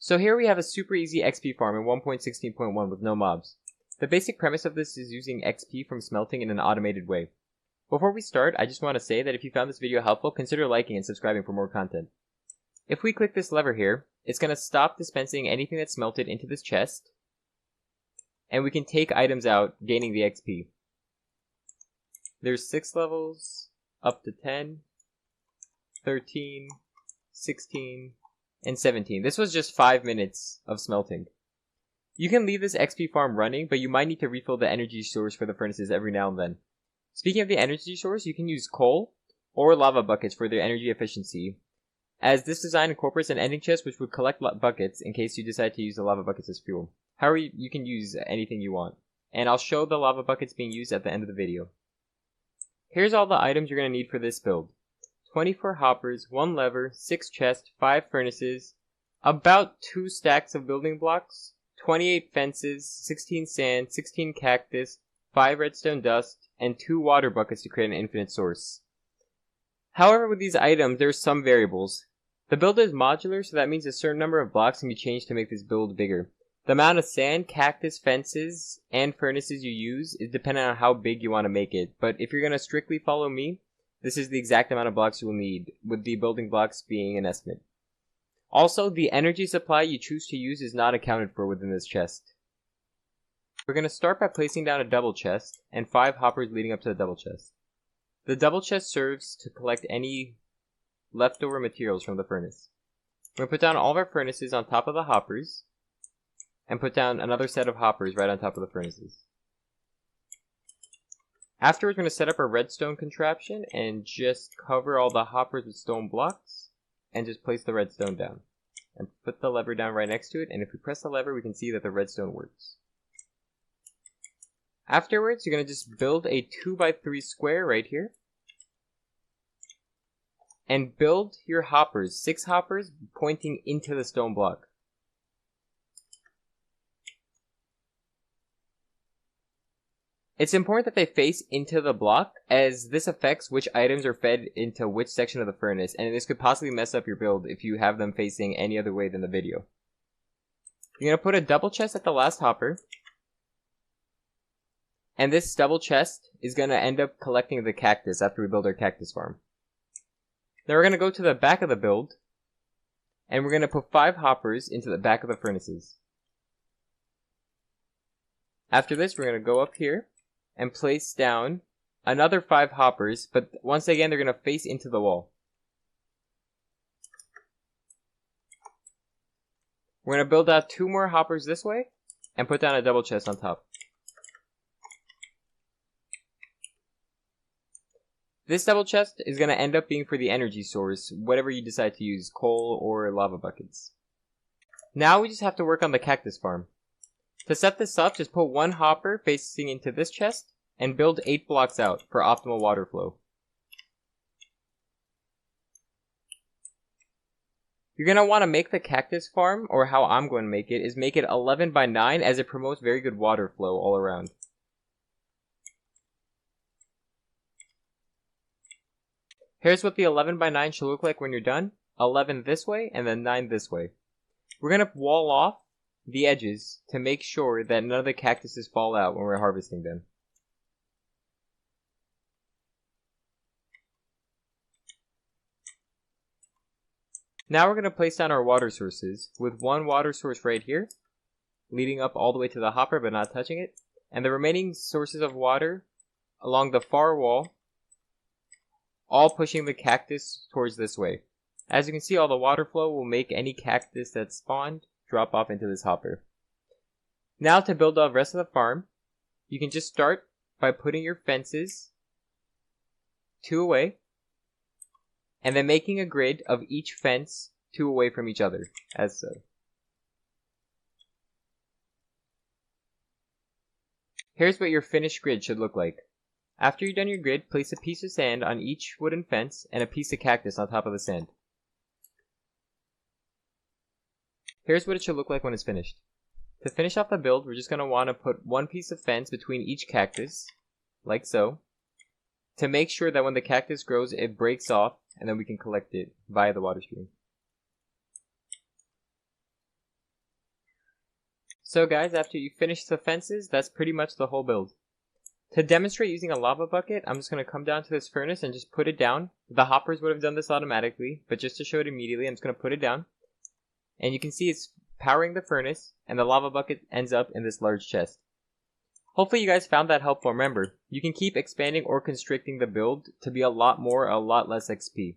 So here we have a super easy XP farm in 1.16.1 with no mobs. The basic premise of this is using XP from smelting in an automated way. Before we start, I just want to say that if you found this video helpful, consider liking and subscribing for more content. If we click this lever here, it's going to stop dispensing anything that's smelted into this chest, and we can take items out, gaining the XP. There's 6 levels, up to 10, 13, 16, and 17. This was just 5 minutes of smelting. You can leave this XP farm running, but you might need to refill the energy source for the furnaces every now and then. Speaking of the energy source, you can use coal or lava buckets for their energy efficiency, as this design incorporates an ending chest which would collect buckets in case you decide to use the lava buckets as fuel. However, you can use anything you want, and I'll show the lava buckets being used at the end of the video. Here's all the items you're going to need for this build. 24 hoppers, 1 lever, 6 chests, 5 furnaces, about 2 stacks of building blocks, 28 fences, 16 sand, 16 cactus, 5 redstone dust, and 2 water buckets to create an infinite source. However, with these items, there are some variables. The build is modular, so that means a certain number of blocks can be changed to make this build bigger. The amount of sand, cactus, fences, and furnaces you use is dependent on how big you want to make it, but if you're going to strictly follow me, this is the exact amount of blocks you will need, with the building blocks being an estimate. Also, the energy supply you choose to use is not accounted for within this chest. We're going to start by placing down a double chest, and 5 hoppers leading up to the double chest. The double chest serves to collect any leftover materials from the furnace. We're going to put down all of our furnaces on top of the hoppers, and put down another set of hoppers right on top of the furnaces. Afterwards, we're going to set up our redstone contraption and just cover all the hoppers with stone blocks, and just place the redstone down. And put the lever down right next to it, and if we press the lever, we can see that the redstone works. Afterwards, you're going to just build a 2x3 square right here. And build your hoppers, 6 hoppers pointing into the stone block. It's important that they face into the block, as this affects which items are fed into which section of the furnace, and this could possibly mess up your build if you have them facing any other way than the video. You're going to put a double chest at the last hopper, and this double chest is going to end up collecting the cactus after we build our cactus farm. Then we're going to go to the back of the build, and we're going to put 5 hoppers into the back of the furnaces. After this, we're going to go up here and place down another 5 hoppers, but once again, they're going to face into the wall. We're going to build out 2 more hoppers this way, and put down a double chest on top. This double chest is going to end up being for the energy source, whatever you decide to use, coal or lava buckets. Now we just have to work on the cactus farm. To set this up, just put 1 hopper facing into this chest, and build 8 blocks out for optimal water flow. You're going to want to make the cactus farm, or how I'm going to make it, is make it 11 by 9 as it promotes very good water flow all around. Here's what the 11 by 9 should look like when you're done. 11 this way, and then 9 this way. We're going to wall off the edges to make sure that none of the cactuses fall out when we're harvesting them. Now we're going to place down our water sources, with 1 water source right here, leading up all the way to the hopper but not touching it, and the remaining sources of water along the far wall, all pushing the cactus towards this way. As you can see, all the water flow will make any cactus that's spawned drop off into this hopper. Now to build the rest of the farm, you can just start by putting your fences 2 away, and then making a grid of each fence 2 away from each other, as so. Here's what your finished grid should look like. After you've done your grid, place a piece of sand on each wooden fence and a piece of cactus on top of the sand. Here's what it should look like when it's finished. To finish off the build, we're just going to want to put 1 piece of fence between each cactus, like so, to make sure that when the cactus grows, it breaks off, and then we can collect it via the water stream. So guys, after you finish the fences, that's pretty much the whole build. To demonstrate using a lava bucket, I'm just going to come down to this furnace and just put it down. The hoppers would have done this automatically, but just to show it immediately, I'm just going to put it down. And you can see it's powering the furnace, and the lava bucket ends up in this large chest. Hopefully you guys found that helpful. Remember, you can keep expanding or constricting the build to be a lot more, a lot less XP.